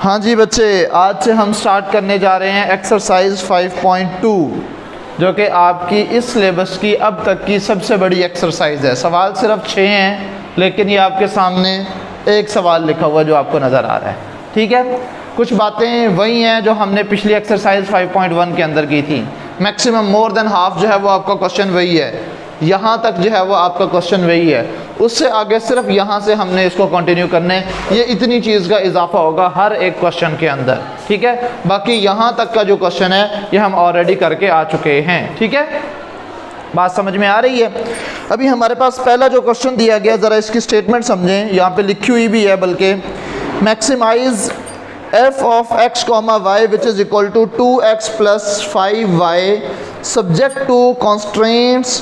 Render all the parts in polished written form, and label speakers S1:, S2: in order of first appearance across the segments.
S1: हाँ जी बच्चे, आज से हम स्टार्ट करने जा रहे हैं एक्सरसाइज 5.2 जो कि आपकी इस सिलेबस की अब तक की सबसे बड़ी एक्सरसाइज है। सवाल सिर्फ 6 हैं, लेकिन ये आपके सामने एक सवाल लिखा हुआ जो आपको नज़र आ रहा है। ठीक है, कुछ बातें वही हैं जो हमने पिछली एक्सरसाइज 5.1 के अंदर की थी। मैक्सिमम मोर देन हाफ जो है वो आपका क्वेश्चन वही है, यहाँ तक जो है वो आपका क्वेश्चन वही है। उससे आगे सिर्फ यहाँ से हमने इसको कंटिन्यू करने, ये इतनी चीज़ का इजाफा होगा हर एक क्वेश्चन के अंदर। ठीक है, बाकी यहाँ तक का जो क्वेश्चन है ये हम ऑलरेडी करके आ चुके हैं। ठीक है, बात समझ में आ रही है। अभी हमारे पास पहला जो क्वेश्चन दिया गया, ज़रा इसकी स्टेटमेंट समझें, यहाँ पे लिखी हुई भी है बल्कि, maximise f of x comma y which is equal to 2x plus 5y subject to constraints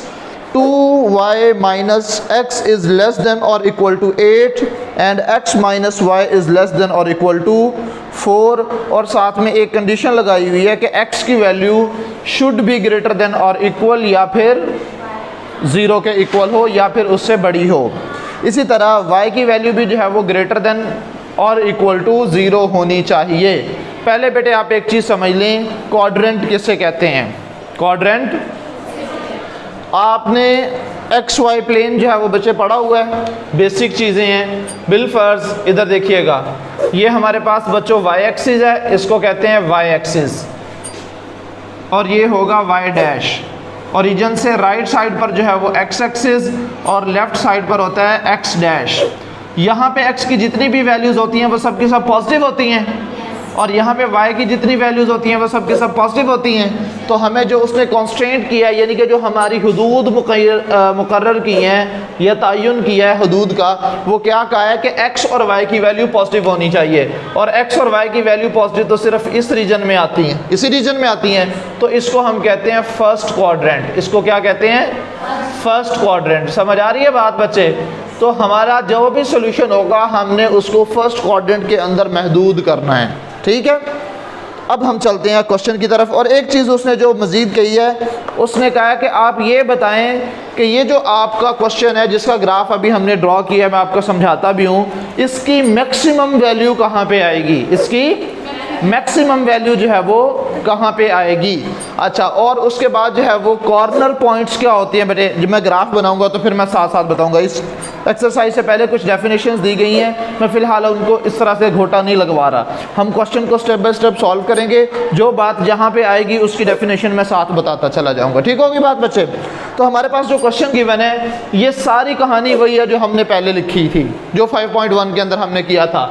S1: 2y minus x is less than or equal to 8 and x minus y is less than or equal to 4। और साथ में एक condition लगाई हुई है कि x की value should be greater than और इक्वल, या फिर 0 के इक्वल हो या फिर उससे बड़ी हो। इसी तरह y की वैल्यू भी जो है वो ग्रेटर देन और इक्वल टू 0 होनी चाहिए। पहले बेटे आप एक चीज़ समझ लें, क्वाड्रेंट किसे कहते हैं। क्वाड्रेंट आपने एक्स वाई प्लेन जो है वो बच्चे पढ़ा हुआ है, बेसिक चीज़ें हैं। बिलफर्ज इधर देखिएगा, ये हमारे पास बच्चों वाई एक्सिस है, इसको कहते हैं वाई एक्सिस, और ये होगा वाई डैश। ओरिजिन से राइट साइड पर जो है वो एक्स एक्सिस और लेफ्ट साइड पर होता है एक्स डैश। यहाँ पे x की जितनी भी वैल्यूज़ होती हैं वो सब की सब पॉजिटिव होती हैं, और यहाँ पे y की जितनी वैल्यूज़ होती हैं वो सब की सब पॉजिटिव होती हैं। तो हमें जो उसने कॉन्स्ट्रेंट किया है, यानी कि जो हमारी हदूद मुकर्रर की हैं या तयन किया है हदूद का, वो क्या कहा है कि x और y की वैल्यू पॉजिटिव होनी चाहिए। और x और y की वैल्यू पॉजिटिव तो सिर्फ इस रीजन में आती हैं, इसी रीजन में आती हैं। तो इसको हम कहते हैं फर्स्ट क्वाड्रेंट। इसको क्या कहते हैं? First quadrant. समझ आ रही है बात बच्चे? तो हमारा जो भी सोल्यूशन होगा हमने उसको फर्स्ट क्वाड्रेंट के अंदर महदूद करना है। ठीक है, अब हम चलते हैं क्वेश्चन की तरफ। और एक चीज़ उसने जो मज़ीद कही है, उसने कहा है कि आप ये बताएं कि ये जो आपका क्वेश्चन है जिसका ग्राफ अभी हमने ड्रॉ किया है, मैं आपको समझाता भी हूँ, इसकी मैक्सिमम वैल्यू कहाँ पे आएगी, इसकी मैक्सिमम वैल्यू जो है वो कहाँ पे आएगी। अच्छा, और उसके बाद जो है वो कॉर्नर पॉइंट्स क्या होती हैं बेटे। जब मैं ग्राफ बनाऊंगा तो फिर मैं साथ साथ बताऊंगा। इस एक्सरसाइज से पहले कुछ डेफिनेशंस दी गई हैं, मैं फ़िलहाल उनको इस तरह से घोटा नहीं लगवा रहा। हम क्वेश्चन को स्टेप बाय स्टेप सॉल्व करेंगे, जो बात जहाँ पे आएगी उसकी डेफिनेशन मैं साथ बताता चला जाऊँगा। ठीक होगी बात बच्चे? तो हमारे पास जो क्वेश्चन गिवन है, ये सारी कहानी वही है जो हमने पहले लिखी थी, जो 5.1 के अंदर हमने किया था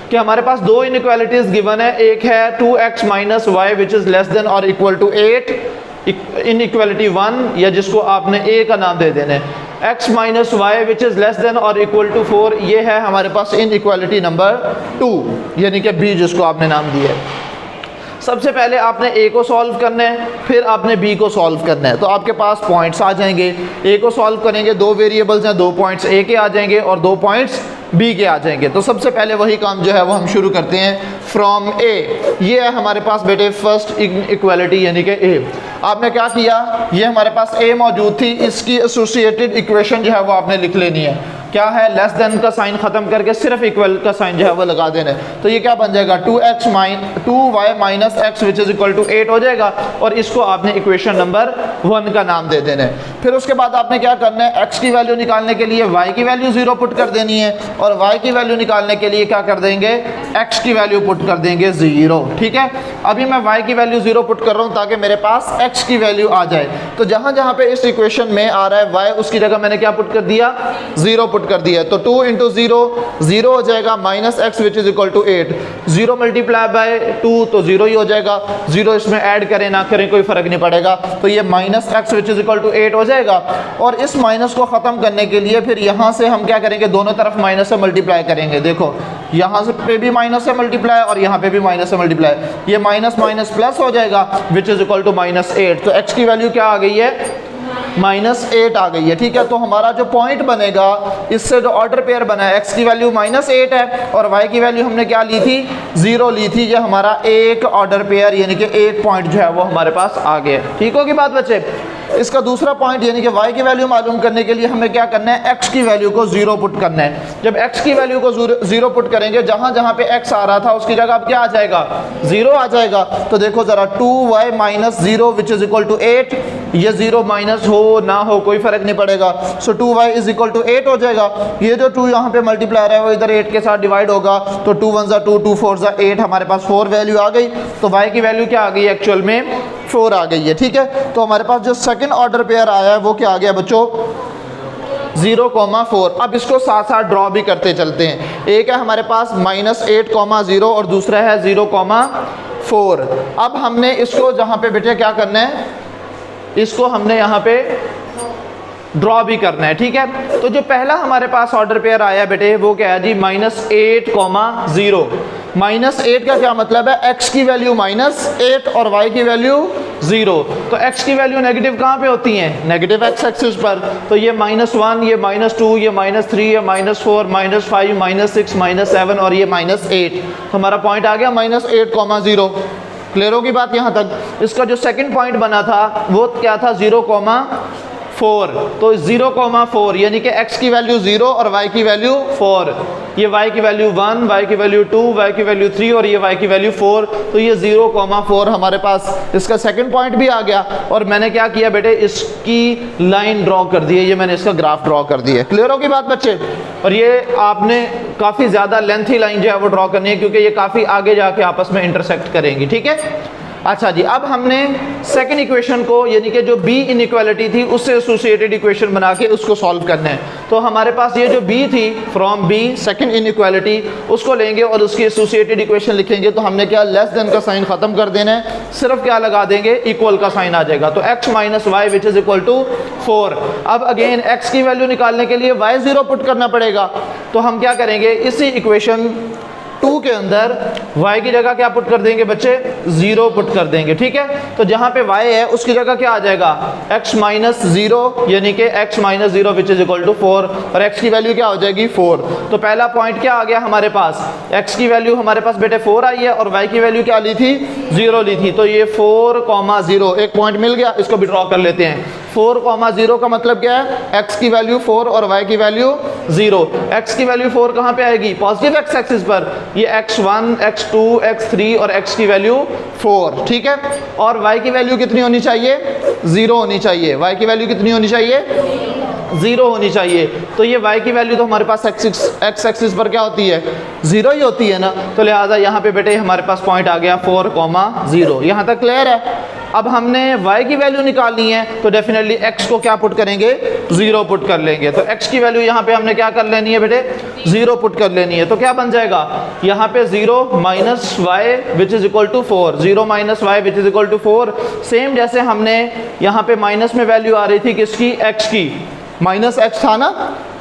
S1: कि हमारे पास दो इनइक्वालिटीज़ गिवन है। एक है 2x minus Y which is less than और इक्वल टू 8, इनइक्वालिटी 1, या जिसको आपने a का नाम दे देना है। x minus Y which is less than और इक्वल टू 4, ये है हमारे पास इनइक्वालिटी नंबर 2, यानी कि b जिसको आपने नाम दिया है। सबसे पहले आपने a को सॉल्व करना है, फिर आपने b को सॉल्व करना है। तो आपके पास पॉइंट्स आ जाएंगे। a को सॉल्व करेंगे, 2 वेरिएबल्स हैं, 2 पॉइंट्स a के आ जाएंगे और 2 पॉइंट्स b के आ जाएंगे। तो सबसे पहले वही काम जो है वो हम शुरू करते हैं फ्रॉम a। ये है हमारे पास बेटे फर्स्ट इक्वालिटी, यानी कि a। आपने क्या किया, ये हमारे पास a मौजूद थी, इसकी एसोसिएटेड इक्वेशन जो है वो आपने लिख लेनी है। क्या है? लेस देन का साइन ख़त्म करके सिर्फ इक्वल का साइन जो है वो लगा देना है। तो ये क्या बन जाएगा? 2y minus X which is equal to 8 हो जाएगा, और इसको आपने इक्वेशन नंबर 1 का नाम दे देना है। फिर उसके बाद आपने क्या करना है, x की वैल्यू निकालने के लिए y की वैल्यू 0 पुट कर देनी है, और y की वैल्यू निकालने के लिए क्या कर देंगे, x की वैल्यू पुट कर देंगे 0। ठीक है, अभी मैं y की वैल्यू 0 पुट कर रहा हूँ ताकि मेरे पास x की वैल्यू आ जाए। तो जहाँ जहाँ पे इस इक्वेशन में आ रहा है y, उसकी जगह मैंने क्या पुट कर दिया, 0 पुट कर दिया। तो 2 इंटू 0 0 हो जाएगा, minus X which is equal to 8। 0 multiply by 2 तो 0 ही हो जाएगा। 0 इसमें ऐड करें ना करें कोई फर्क नहीं पड़ेगा। तो ये minus X which is equal to 8 हो जाएगा। और इस माइनस को ख़त्म करने के लिए फिर यहाँ से हम क्या करेंगे, दोनों तरफ माइनस से मल्टीप्लाई करेंगे। देखो यहाँ से पे भी माइनस से मल्टीप्लाई और यहाँ पे भी माइनस से मल्टीप्लाई, ये माइनस माइनस प्लस हो जाएगा विच इज इक्वल टू -8। तो x की वैल्यू क्या आ गई है, -8 आ गई है। ठीक है, तो हमारा जो पॉइंट बनेगा, इससे जो ऑर्डर पेयर बना है, x की वैल्यू -8 है और y की वैल्यू हमने क्या ली थी, 0 ली थी। ये हमारा एक ऑर्डर पेयर यानी कि एक पॉइंट जो है वो हमारे पास आ गया। ठीक होगी बात बच्चे? इसका दूसरा पॉइंट यानी कि y की वैल्यू मालूम करने के लिए हमें क्या करना है, x की वैल्यू को 0 पुट करना है। जब x की वैल्यू को 0 पुट करेंगे, जहां जहां पे x आ रहा था उसकी जगह अब क्या आ जाएगा, 0 आ जाएगा। तो देखो जरा 2y minus 0 which is equal to 8, ये 0 माइनस हो ना हो कोई फर्क नहीं पड़ेगा। सो 2y इज इक्वल टू 8 हो जाएगा। ये जो 2 यहाँ पे मल्टीप्लायर है वो इधर 8 के साथ डिवाइड होगा, तो 2 1 ज़ा 2, 2 4 ज़ा 8, हमारे पास 4 वैल्यू आ गई। तो y की वैल्यू क्या आ गई, एक्चुअल में 4 आ गई है। ठीक है, तो हमारे पास जो सेकंड ऑर्डर पेयर आया है वो क्या आ गया बच्चों, 0,4। अब इसको साथ साथ ड्रॉ भी करते चलते हैं। एक है हमारे पास -8,0 और दूसरा है 0,4। अब हमने इसको जहाँ पे बेटे क्या करना है, इसको हमने यहाँ पे ड्रॉ भी करना है। ठीक है, तो जो पहला हमारे पास ऑर्डर पेयर आया बेटे वो क्या है जी, -8,0। -8 का क्या मतलब है, x की वैल्यू -8 और y की वैल्यू 0। तो x की वैल्यू नेगेटिव कहाँ पे होती हैं, नेगेटिव x एक्सिस पर। तो ये -1, ये -2, ये -3, ये -4, -5, -6, -7 और ये -8। तो हमारा पॉइंट आ गया -8,0। क्लियर होगी बात यहाँ तक। इसका जो सेकंड पॉइंट बना था वो क्या था, 0,4। तो 0,4 यानी कि x की वैल्यू 0 और y की वैल्यू 4। ये y की वैल्यू 1, y की वैल्यू 2, y की वैल्यू 3 और ये y की वैल्यू 4। तो ये 0,4 हमारे पास इसका सेकंड पॉइंट भी आ गया। और मैंने क्या किया बेटे, इसकी लाइन ड्रॉ कर दी है, ये मैंने इसका ग्राफ ड्रॉ कर दिया है। क्लियर होगी बात बच्चे। और ये आपने काफ़ी ज़्यादा लेंथी लाइन जो है वो ड्रॉ करनी है, क्योंकि ये काफ़ी आगे जाके आपस में इंटरसेक्ट करेंगी। ठीक है, अच्छा जी, अब हमने सेकंड इक्वेशन को यानी कि जो b इनइक्वालिटी थी उससे एसोसिएटेड इक्वेशन बना के उसको सॉल्व करना है। तो हमारे पास ये जो b थी, फ्रॉम b सेकंड इनइक्वालिटी, उसको लेंगे और उसकी एसोसिएटेड इक्वेशन लिखेंगे। तो हमने क्या, लेस देन का साइन खत्म कर देना है, सिर्फ क्या लगा देंगे, इक्वल का साइन आ जाएगा। तो x minus Y which is equal to 4। अब अगेन x की वैल्यू निकालने के लिए y 0 पुट करना पड़ेगा। तो हम क्या करेंगे, इसी इक्वेशन 2 के अंदर y की जगह क्या पुट कर देंगे बच्चे, 0 पुट कर देंगे। ठीक है, तो जहां पे y है उसकी जगह क्या आ जाएगा, x माइनस 0 यानी कि x minus 0 which is equal to 4 और x की वैल्यू क्या हो जाएगी, 4। तो पहला पॉइंट क्या आ गया हमारे पास, x की वैल्यू हमारे पास बेटे 4 आई है और y की वैल्यू क्या ली थी, 0 ली थी। तो ये 4,0 एक पॉइंट मिल गया, इसको भी ड्रॉ कर लेते हैं। 4,0 का मतलब क्या है, x की वैल्यू 4 और y की वैल्यू 0। x की वैल्यू 4 कहाँ पे आएगी, पॉजिटिव x एक्सिस पर। ये x1, x2, x3 और x की वैल्यू 4। ठीक है, और y की वैल्यू कितनी होनी चाहिए, 0 होनी चाहिए। y की वैल्यू कितनी होनी चाहिए, 0 होनी चाहिए। तो ये y की वैल्यू तो हमारे पास x एक्सिस पर क्या होती है, 0 ही होती है ना। तो लिहाजा यहाँ पे बेटे हमारे पास पॉइंट आ गया 4,0। यहाँ तक क्लियर है। अब हमने y की वैल्यू निकालनी है, तो डेफिनेटली x को क्या पुट करेंगे, 0 पुट कर लेंगे। तो x की वैल्यू यहाँ पे हमने क्या कर लेनी है बेटे, 0 पुट कर लेनी है। तो क्या बन जाएगा, यहाँ पे 0 minus Y which is equal to 4, 0 minus Y which is equal to 4। Same जैसे हमने यहाँ पे माइनस में वैल्यू आ रही थी किसकी, x की, माइनस एक्स था ना,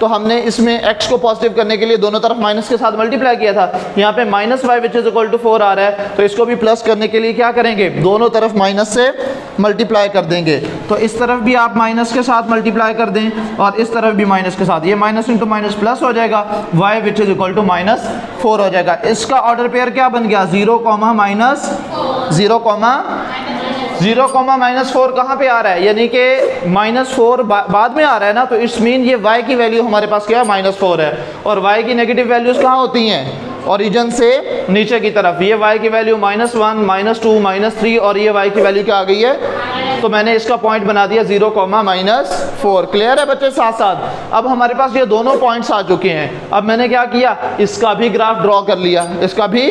S1: तो हमने इसमें x को पॉजिटिव करने के लिए दोनों तरफ माइनस के साथ मल्टीप्लाई किया था। यहाँ पे minus Y which is equal to 4 आ रहा है, तो इसको भी प्लस करने के लिए क्या करेंगे, दोनों तरफ माइनस से मल्टीप्लाई कर देंगे। तो इस तरफ भी आप माइनस के साथ मल्टीप्लाई कर दें और इस तरफ भी माइनस के साथ, ये माइनस इंटू माइनस प्लस हो जाएगा, y which is equal to -4 हो जाएगा। इसका ऑर्डर पेयर क्या बन गया, 0, -4 कहाँ पे आ रहा है, यानी कि -4 बाद में आ रहा है ना। तो इट्स मीन ये y की वैल्यू हमारे पास क्या है, -4 है। और y की नेगेटिव वैल्यूज कहाँ होती हैं, ओरिजिन से नीचे की तरफ। ये y की वैल्यू -1, -2, -3 और ये y की वैल्यू क्या आ गई है, तो मैंने इसका पॉइंट बना दिया 0, -4। क्लियर है बच्चे साथ साथ। अब हमारे पास ये दोनों पॉइंट्स आ चुके हैं। अब मैंने क्या किया, इसका भी ग्राफ ड्रॉ कर लिया, इसका भी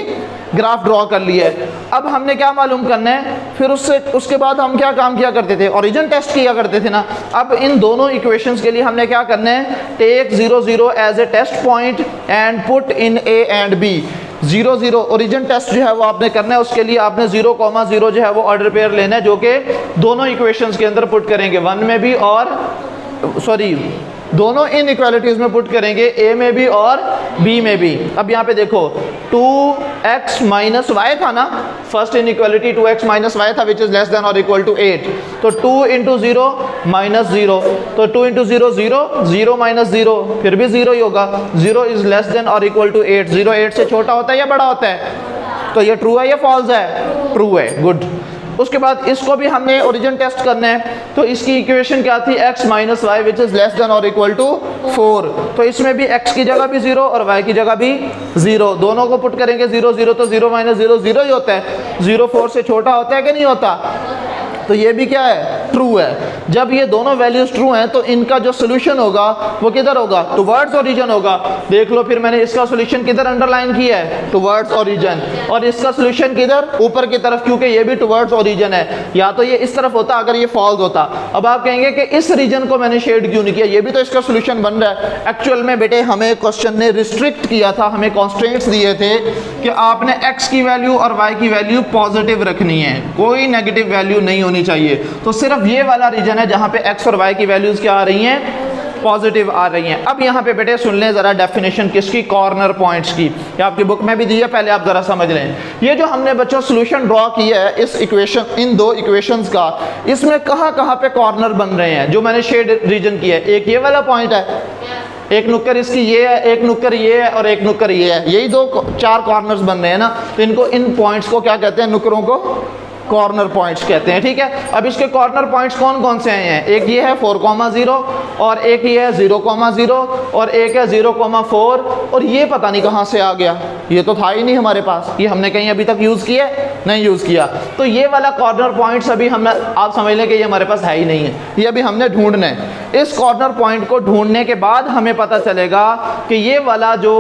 S1: ग्राफ ड्रॉ कर लिया है। अब हमने क्या मालूम करना है, फिर उसके बाद हम क्या काम किया करते थे, ओरिजिन टेस्ट किया करते थे ना। अब इन दोनों इक्वेशंस के लिए हमने क्या करना है, take 0, 0 as a test point and put in A and B। 0, 0 origin test जो है वो आपने करना है। उसके लिए आपने 0, 0 जो है वो ऑर्डर पेयर लेना है, जो कि दोनों इक्वेशंस के अंदर पुट करेंगे, 1 में भी और दोनों इन इक्वालिटीज में पुट करेंगे, A में भी और B में भी। अब यहाँ पे देखो 2x माइनस वाई था ना, first inequality 2x minus Y था विच इज लेस देन और इक्वल टू 8। तो 2 इंटू 0 माइनस 0, तो 2 इंटू 0 0, 0 माइनस 0 फिर भी 0 ही होगा। 0 इज लेस देन और इक्वल टू 8। 0 8 से छोटा होता है या बड़ा होता है, तो ये ट्रू है या फॉल्स है, ट्रू है, गुड। उसके बाद इसको भी हमने ओरिजिन टेस्ट करना है, तो इसकी इक्वेशन क्या थी, x minus Y which is less than और इक्वल टू 4। तो इसमें भी x की जगह भी 0 और y की जगह भी 0, दोनों को पुट करेंगे 0 0, तो 0 माइनस 0 0 ही होता है। 0 4 से छोटा होता है कि नहीं होता, तो ये भी क्या है, ट्रू है। जब ये दोनों वैल्यूज ट्रू हैं तो इनका जो सोल्यूशन होगा वो किधर होगा, टुवर्ड्स ओरिजिन होगा। देख लो फिर मैंने इसका सोल्यूशन किधर अंडरलाइन किया है, टुवर्ड्स ओरिजिन, और इसका सोल्यूशन किधर, ऊपर की तरफ, क्योंकि ये भी टुवर्ड्स ओरिजिन है। या तो ये इस तरफ होता अगर ये फॉल्स होता। अब आप कहेंगे कि इस रीजन को मैंने शेड क्यों नहीं किया, ये भी तो इसका सोल्यूशन बन रहा है। एक्चुअल में बेटे हमें क्वेश्चन ने रिस्ट्रिक्ट किया था, हमें कॉन्स्ट्रेंट्स दिए थे कि आपने x की वैल्यू और y की वैल्यू पॉजिटिव रखनी है, कोई नेगेटिव वैल्यू नहीं होनी चाहिए। तो सिर्फ ये वाला रीजन है जहां पे x और y की वैल्यूज क्या आ रही हैं, पॉजिटिव आ रही हैं। अब यहाँ पे बेटे सुन लें जरा डेफिनेशन किसकी, कॉर्नर पॉइंट्स की। ये आपकी बुक में भी दी है, पहले आप जरा समझ लें। ये जो हमने बच्चों सोल्यूशन ड्रॉ किया है इस इक्वेशन, इन दो इक्वेशंस का, इसमें कहाँ कहाँ पे कॉर्नर बन रहे हैं जो मैंने शेड रीजन किया है। एक ये वाला पॉइंट है, एक नुक्कर इसकी ये है, एक नुक्कर ये है और एक नुक्कर ये है, यही दो 4 कॉर्नर्स बन रहे हैं ना। तो इनको, इन पॉइंट्स को क्या कहते हैं, नुक्करों को कॉर्नर पॉइंट्स कहते हैं, ठीक है। अब इसके कॉर्नर पॉइंट्स कौन कौन से हैं, एक ये है 4,0 और एक ये है 0,0 और एक है 0,4 और ये पता नहीं कहाँ से आ गया, ये तो था ही नहीं हमारे पास, ये हमने कहीं अभी तक यूज़ किया, नहीं यूज़ किया। तो ये वाला कॉर्नर पॉइंट्स अभी हमने, आप समझ लें कि ये हमारे पास है ही नहीं है, ये अभी हमने ढूंढना है। इस कॉर्नर पॉइंट को ढूंढने के बाद हमें पता चलेगा कि ये वाला जो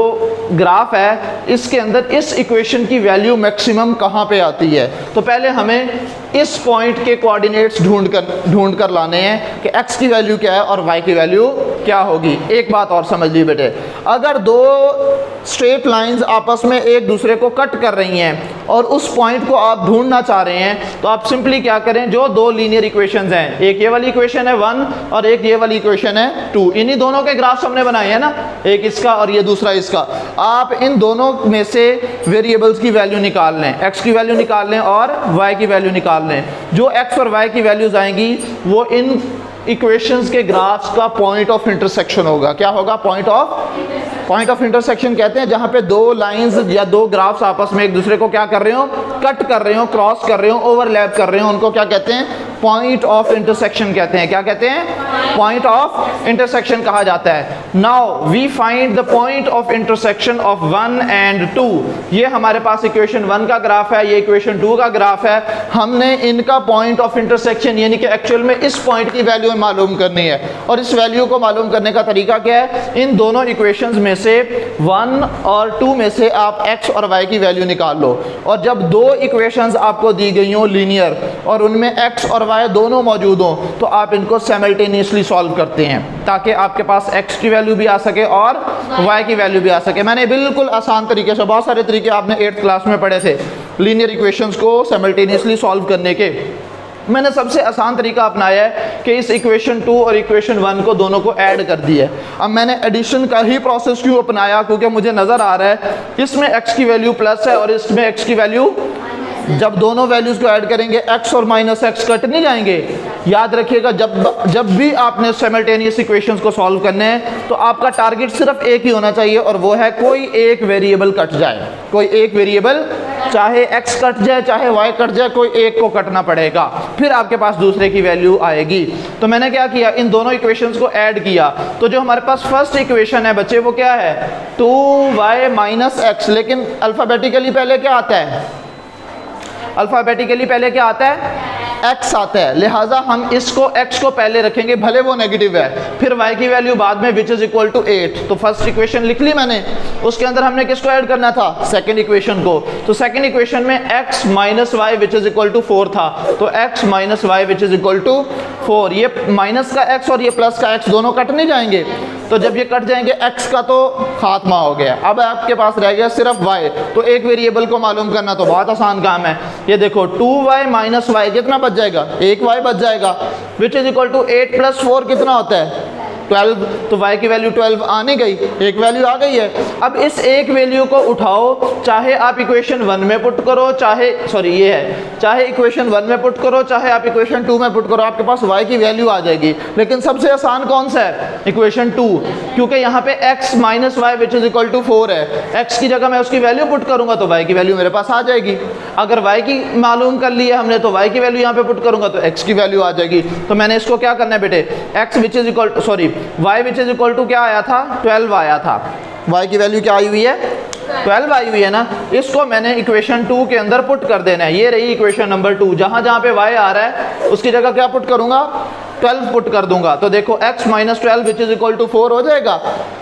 S1: ग्राफ है इसके अंदर इस इक्वेशन की वैल्यू मैक्सिमम कहाँ पे आती है। तो पहले हमें इस पॉइंट के कोऑर्डिनेट्स ढूंढ कर लाने हैं कि x की वैल्यू क्या है और y की वैल्यू क्या होगी। एक बात और समझ लीजिए बेटे, अगर दो स्ट्रेट लाइंस आपस में एक दूसरे को कट कर रही हैं और उस पॉइंट को आप ढूंढना चाह रहे हैं, तो आप सिंपली क्या करें, जो दो लीनियर इक्वेशंस हैं, एक ये वाली इक्वेशन है 1 और एक ये वाली इक्वेशन है 2, इन्हीं दोनों के ग्राफ्स हमने बनाए हैं ना, एक इसका और ये दूसरा इसका। आप इन दोनों में से वेरिएबल्स की वैल्यू निकाल लें, x की वैल्यू निकाल लें और y की वैल्यू निकाल लें। जो x और y की वैल्यूज आएंगी वो इन इक्वेशंस के ग्राफ्स का पॉइंट ऑफ इंटरसेक्शन होगा। क्या होगा, पॉइंट ऑफ इंटरसेक्शन कहते हैं जहां पे दो लाइंस या दो ग्राफ्स आपस में एक दूसरे को क्या कर रहे हो, कट कर रहे हो, क्रॉस कर रहे हो, ओवरलैप कर रहे हो, उनको क्या कहते हैं, पॉइंट ऑफ इंटरसेक्शन कहते हैं। क्या कहते हैं, पॉइंट ऑफ इंटरसेक्शन कहा जाता है। Now we find the point of intersection of 1 and 2। ये हमारे पास इक्वेशन 1 का ग्राफ है, ये इक्वेशन 2 का ग्राफ है। हमने इनका पॉइंट ऑफ इंटरसेक्शन यानी कि एक्चुअल में इस पॉइंट की वैल्यू मालूम करनी है, और इस वैल्यू को मालूम करने का तरीका क्या है, इन दोनों इक्वेशंस में से 1 और 2 में से आप x और y की वैल्यू निकाल लो। और जब दो इक्वेशंस आपको दी गई हो लीनियर और उनमें x और y दोनों मौजूद हो, तो आप इनको साइमल्टेनियसली सॉल्व करते हैं ताकि आपके पास x की वैल्यू भी आ सके और y की वैल्यू भी आ सके। मैंने बिल्कुल आसान तरीके से, बहुत सारे तरीके आपने 8th क्लास में पढ़े थे लीनियर इक्वेशंस को साइमल्टेनियसली सॉल्व करने के। मैंने सबसे आसान तरीका अपनाया है कि इस इक्वेशन 2 और इक्वेशन 1 को दोनों को ऐड कर दिया है। अब मैंने एडिशन का ही प्रोसेस क्यों अपनाया, क्योंकि मुझे नज़र आ रहा है इसमें x की वैल्यू प्लस है और इसमें x की वैल्यू, जब दोनों वैल्यूज़ को ऐड करेंगे x और माइनस x कट नहीं जाएंगे। याद रखिएगा, जब भी आपने साइमल्टेनियस इक्वेशंस को सॉल्व करने हैं तो आपका टारगेट सिर्फ एक ही होना चाहिए, और वो है कोई एक वेरिएबल कट जाए, कोई एक वेरिएबल, चाहे x कट जाए चाहे y कट जाए, कोई एक को कटना पड़ेगा, फिर आपके पास दूसरे की वैल्यू आएगी। तो मैंने क्या किया, इन दोनों इक्वेशंस को ऐड किया। तो जो हमारे पास फर्स्ट इक्वेशन है बच्चे वो क्या है, 2y माइनस x, लेकिन अल्फ़ाबेटिकली पहले क्या आता है, अल्फ़ाबेटिकली पहले क्या आता है, x आता है, लिहाजा हम इसको x को पहले रखेंगे भले वो नेगेटिव है, फिर y की वैल्यू बाद में विच इज इक्वल टू 8। तो फर्स्ट इक्वेशन लिख ली मैंने, उसके अंदर हमने किसको ऐड करना था, सेकंड इक्वेशन को। तो सेकंड इक्वेशन में x minus Y which is equal to 4 था, तो x minus Y which is equal to 4। ये माइनस का x और ये प्लस का x दोनों कट नहीं जाएंगे, तो जब ये कट जाएंगे x का तो खात्मा हो गया। अब आपके पास रह गया सिर्फ y, तो एक वेरिएबल को मालूम करना तो बहुत आसान काम है। ये देखो 2y माइनस वाई कितना बच जाएगा, 1y बच जाएगा, which is equal to 8 plus 4 कितना होता है 12, तो y की वैल्यू 12 आ नहीं गई, एक वैल्यू आ गई है। अब इस एक वैल्यू को उठाओ, चाहे आप इक्वेशन 1 में पुट करो, चाहे इक्वेशन 1 में पुट करो, चाहे आप इक्वेशन 2 में पुट करो, आपके पास y की वैल्यू आ जाएगी। लेकिन सबसे आसान कौन सा है? इक्वेशन 2, क्योंकि यहाँ पे x minus Y which is equal to 4 है। x की जगह मैं उसकी वैल्यू पुट करूंगा तो y की वैल्यू मेरे पास आ जाएगी। अगर y की मालूम कर ली है हमने तो y की वैल्यू यहाँ पे पुट करूंगा तो x की वैल्यू आ जाएगी। तो मैंने इसको क्या करना है बेटे, x which is equal y which is equal to क्या आया था? 12 आया था। y की वैल्यू क्या आई हुई है? 12 आई हुई है ना। इसको मैंने इक्वेशन 2 के अंदर पुट कर देना है। ये रही इक्वेशन नंबर 2। जहां जहां पे y आ रहा है उसकी जगह क्या पुट करूंगा? 12 पुट कर दूंगा। तो देखो x minus 12 which is equal to 4 हो जाएगा।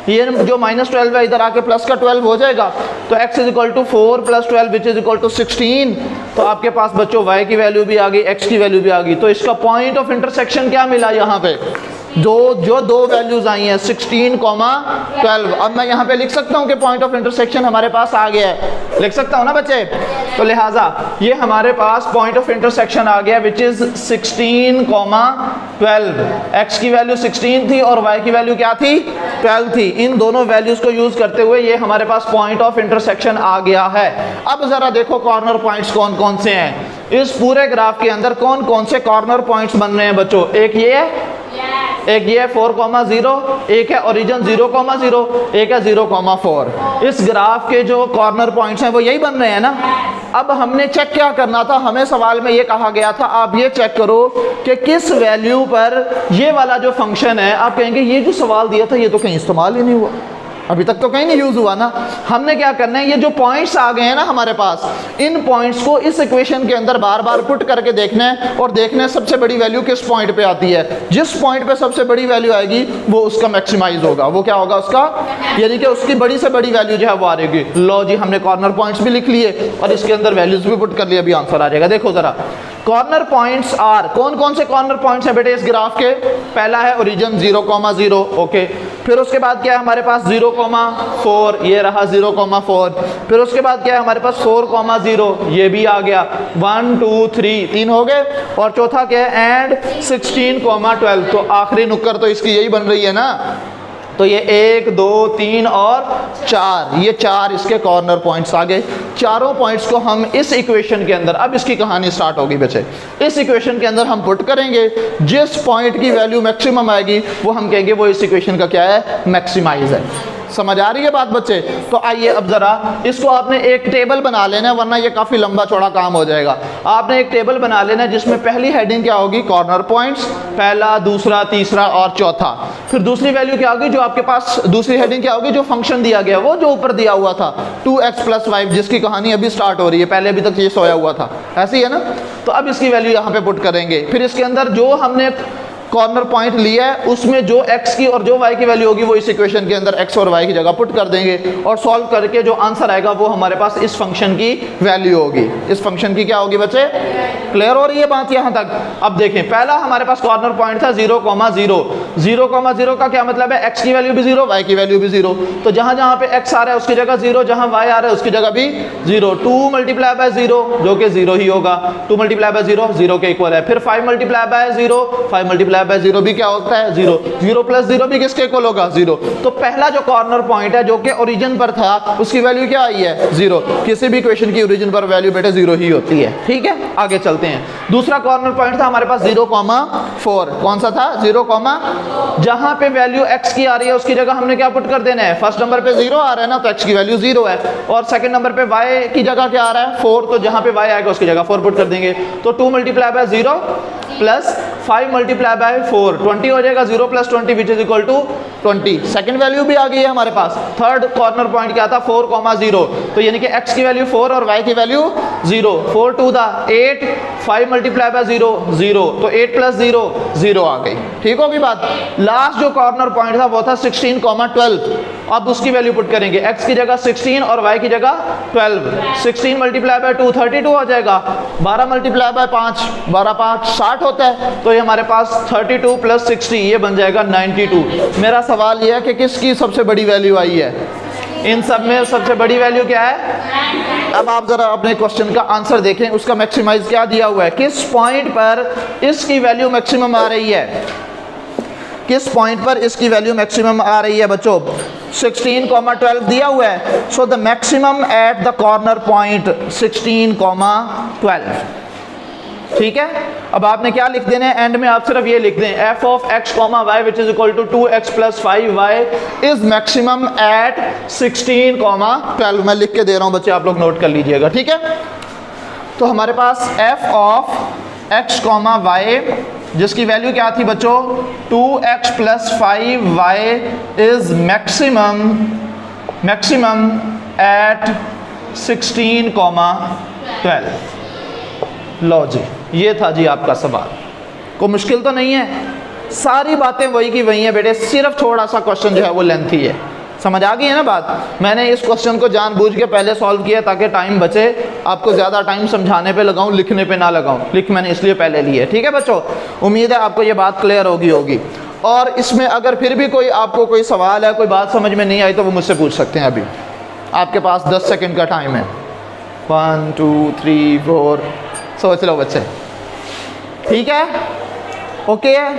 S1: ये जो माइनस 12 है इधर आके प्लस का 12 हो जाएगा। तो x is equal to 4 plus 12 which is equal to 16। तो आपके पास बच्चों y की वैल्यू भी आ गई, x की वैल्यू भी आ गई। तो इसका पॉइंट ऑफ इंटरसेक्शन क्या मिला यहाँ पे? जो दो वैल्यूज आई हैं 16, 12। अब मैं यहाँ पे लिख सकता हूँ कि पॉइंट ऑफ इंटरसेक्शन हमारे पास आ गया है, लिख सकता हूँ ना बच्चे? तो लिहाजा ये हमारे पास पॉइंट ऑफ इंटरसेक्शन आ गया विच इज 16, 12। x की वैल्यू 16 थी और y की वैल्यू क्या थी? 12 थी। इन दोनों वैल्यूज को यूज करते हुए ये हमारे पास पॉइंट ऑफ इंटरसेक्शन आ गया है। अब जरा देखो कॉर्नर पॉइंट्स कौन कौन से हैं इस पूरे ग्राफ के अंदर, कौन कौन से कॉर्नर पॉइंट्स बन रहे हैं बच्चों? एक ये है, एक ये 4,0, एक है ओरिजिन 0,0, एक है 0,4। इस ग्राफ के जो कॉर्नर पॉइंट्स हैं वो यही बन रहे हैं ना। अब हमने चेक क्या करना था? हमें सवाल में ये कहा गया था आप ये चेक करो कि किस वैल्यू पर ये वाला जो फंक्शन है, आप कहेंगे ये जो सवाल दिया था ये तो कहीं इस्तेमाल ही नहीं हुआ, अभी तक तो कहीं नहीं यूज हुआ ना। हमने क्या करना है, ये जो पॉइंट्स आ गए हैं ना हमारे पास, इन पॉइंट्स को इस इक्वेशन के अंदर बार बार पुट करके देखना है और देखना है सबसे बड़ी वैल्यू किस पॉइंट पे आती है। जिस पॉइंट पे सबसे बड़ी वैल्यू आएगी वो उसका मैक्सिमाइज होगा। वो क्या होगा उसका? यानी कि उसकी बड़ी से बड़ी वैल्यू जो है वो आ रहेगी। लो जी, हमने कॉर्नर पॉइंट्स भी लिख लिए और इसके अंदर वैल्यूज भी पुट कर लिए, अभी आंसर आ जाएगा। देखो जरा, कॉर्नर पॉइंट्स आर, कौन कौन से कॉर्नर पॉइंट्स हैं बेटे इस ग्राफ के? पहला है ओरिजिन 0,0, ओके। फिर उसके बाद क्या है हमारे पास? 0,4, ये रहा 0,4। फिर उसके बाद क्या है हमारे पास? 4,0, ये भी आ गया। 1, 2, 3, 3 हो गए। और चौथा क्या है? एंड 16,12। तो आखिरी नुक्कर तो इसकी यही बन रही है ना। तो ये 1, 2, 3 और 4, ये 4 इसके कॉर्नर पॉइंट्स आ गए। चारों पॉइंट्स को हम इस इक्वेशन के अंदर, अब इसकी कहानी स्टार्ट होगी बच्चे, इस इक्वेशन के अंदर हम पुट करेंगे। जिस पॉइंट की वैल्यू मैक्सिमम आएगी वो हम कहेंगे वो इस इक्वेशन का क्या है? मैक्सिमाइज है। समझ आ रही है बात बच्चे? तो आइए अब जरा इसको आपने एक टेबल बना लेना है, वरना ये काफ़ी लंबा चौड़ा काम हो जाएगा। आपने एक टेबल बना लेना है जिसमें पहली हेडिंग क्या होगी? कॉर्नर पॉइंट्स, पहला, दूसरा, तीसरा और चौथा। फिर दूसरी वैल्यू क्या होगी जो आपके पास? दूसरी हेडिंग क्या होगी? जो फंक्शन दिया गया, वो जो ऊपर दिया हुआ था 2x + 5, जिसकी कहानी अभी स्टार्ट हो रही है, पहले अभी तक ये सोया हुआ था, ऐसी है ना। तो अब इसकी वैल्यू यहाँ पे पुट करेंगे। फिर इसके अंदर जो हमने कॉर्नर पॉइंट लिया है उसमें जो x की और जो y की वैल्यू होगी वो इस इक्वेशन के अंदर x और y की जगह पुट कर देंगे और सॉल्व करके जो आंसर आएगा वो हमारे पास इस फंक्शन की वैल्यू होगी। इस फंक्शन की क्या होगी बच्चे? क्लियर हो रही है बात यहाँ तक? अब देखें, पहला हमारे पास कॉर्नर पॉइंट था 0,0। 0,0 का क्या मतलब है? x की वैल्यू भी 0, y की वैल्यू भी 0। तो जहां जहां पे x आ रहा है उसकी जगह 0, जहां y आ रहा है उसकी जगह भी 0। 2 × 0 जो कि 0 ही होगा। 2 × 0 0 के इक्वल है। फिर 5 × 0, 5 × 0 भी क्या होता है? 0। 0 + 0 भी किसके इक्वल होगा? 0। तो पहला जो कॉर्नर पॉइंट है जो कि ओरिजिन पर था उसकी वैल्यू क्या आई है? 0। किसी भी इक्वेशन की ओरिजिन पर वैल्यू बेटे 0 ही होती है। ठीक है, आगे चलते हैं। दूसरा कॉर्नर पॉइंट था हमारे पास 0,4। कौन सा था? 0, जहां पे वैल्यू x की आ रही है उसकी जगह हमने क्या पुट कर देना है? फर्स्ट नंबर पे 0 आ रहा है ना, तो x की वैल्यू 0 है। और सेकंड नंबर पे y की जगह क्या आ रहा है? 4, तो जहां पे y आएगा उसकी जगह 4 पुट कर देंगे। तो 2 × 0 प्लस 5 × 4, 20 हो जाएगा। 0 + 20 which is equal to 20। Second value भी आ गई है हमारे पास। थर्ड कॉर्नर पॉइंट क्या था? 4,0। तो यानी कि x की वैल्यू 4 और y की वैल्यू 0। 4 × 2 8, 5 × 0 0, तो 8 + 0 0 आ गई। ठीक होगी बात? लास्ट जो कॉर्नर पॉइंट था वो था 16,12। अब उसकी वैल्यू पुट करेंगे, x की जगह 16 और y की जगह 12। 16 × 2 32 हो जाएगा। 12 × 5, 12 5 60 होता है। तो ये हमारे पास 32 + 60 ये बन जाएगा 92। मेरा सवाल यह है कि किसकी सबसे बड़ी वैल्यू आई है? इन सब में सबसे बड़ी वैल्यू क्या है? अब आप जरा अपने क्वेश्चन का आंसर देखें, उसका मैक्सिमाइज क्या दिया हुआ है, किस पॉइंट पर इसकी वैल्यू मैक्सिमम आ रही है। किस पॉइंट पर इसकी वैल्यू मैक्सिमम आ रही है बच्चों? 16,12 दिया हुआ है, so the maximum at the corner point 16,12। ठीक है, अब आपने क्या लिख देना है एंड में? आप सिर्फ ये लिख दें f of x, y which is equal to 2x + 5y is maximum at 16,12। मैं लिख के दे रहा हूं बच्चे, आप लोग नोट कर लीजिएगा। ठीक है, तो हमारे पास f ऑफ x, y जिसकी वैल्यू क्या थी बच्चों? 2x + 5y is maximum at 16,12। लो जी, ये था जी आपका सवाल। कोई मुश्किल तो नहीं है, सारी बातें वही की वही है बेटे, सिर्फ थोड़ा सा क्वेश्चन जो है वो लेंथी है। समझ आ गई है ना बात? मैंने इस क्वेश्चन को जानबूझ के पहले सॉल्व किया ताकि टाइम बचे, आपको ज़्यादा टाइम समझाने पे लगाऊं, लिखने पे ना लगाऊं। लिख मैंने इसलिए पहले लिए। ठीक है बच्चों, उम्मीद है आपको ये बात क्लियर होगी। और इसमें अगर फिर भी कोई आपको कोई सवाल है, कोई बात समझ में नहीं आई तो वो मुझसे पूछ सकते हैं। अभी आपके पास 10 सेकेंड का टाइम है। 1 2 3 4, सोच लो बच्चे। ठीक है, ओके है,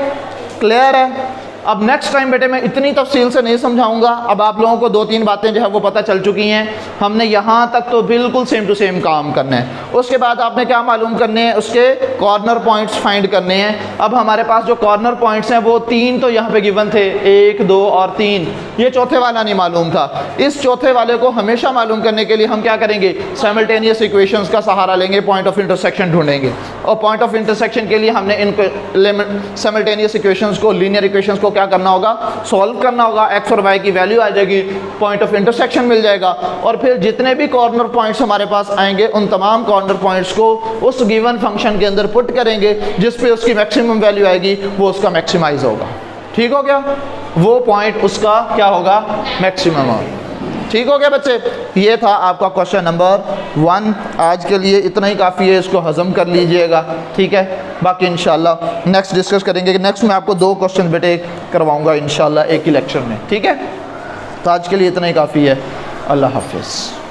S1: क्लियर है। अब नेक्स्ट टाइम बेटे मैं इतनी तफसील से नहीं समझाऊंगा। अब आप लोगों को 2-3 बातें जो है वो पता चल चुकी हैं। हमने यहाँ तक तो बिल्कुल सेम टू सेम काम करना है। उसके बाद आपने क्या मालूम करने हैं? उसके कॉर्नर पॉइंट्स फाइंड करने हैं। अब हमारे पास जो कॉर्नर पॉइंट्स हैं वो 3 तो यहाँ पे गिवन थे, 1 2 और 3। ये चौथे वाला नहीं मालूम था। इस चौथे वाले को हमेशा मालूम करने के लिए हम क्या करेंगे? साइमल्टेनियस इक्वेशंस का सहारा लेंगे, पॉइंट ऑफ इंटरसेक्शन ढूंढेंगे। और पॉइंट ऑफ इंटरसेक्शन के लिए हमने इन साइमल्टेनियस इक्वेशंस को, लीनियर इक्वेशंस को क्या करना होगा? सॉल्व करना होगा। x और y की वैल्यू आ जाएगी, पॉइंट ऑफ इंटरसेक्शन मिल जाएगा, और फिर जितने भी कॉर्नर पॉइंट्स हमारे पास आएंगे उन तमाम कॉर्नर पॉइंट्स को उस गिवन फंक्शन के अंदर पुट करेंगे, जिस पे उसकी मैक्सिमम वैल्यू आएगी वो उसका मैक्सिमाइज होगा। ठीक हो गया? वो पॉइंट उसका क्या होगा? मैक्सिमम होगा। ठीक हो गया बच्चे? ये था आपका क्वेश्चन नंबर 1। आज के लिए इतना ही काफ़ी है, इसको हजम कर लीजिएगा। ठीक है, बाकी इंशाल्लाह नेक्स्ट डिस्कस करेंगे। नेक्स्ट मैं आपको 2 क्वेश्चन बेटे करवाऊंगा इंशाल्लाह एक ही लेक्चर में। ठीक है, तो आज के लिए इतना ही काफ़ी है। अल्लाह हाफिज़।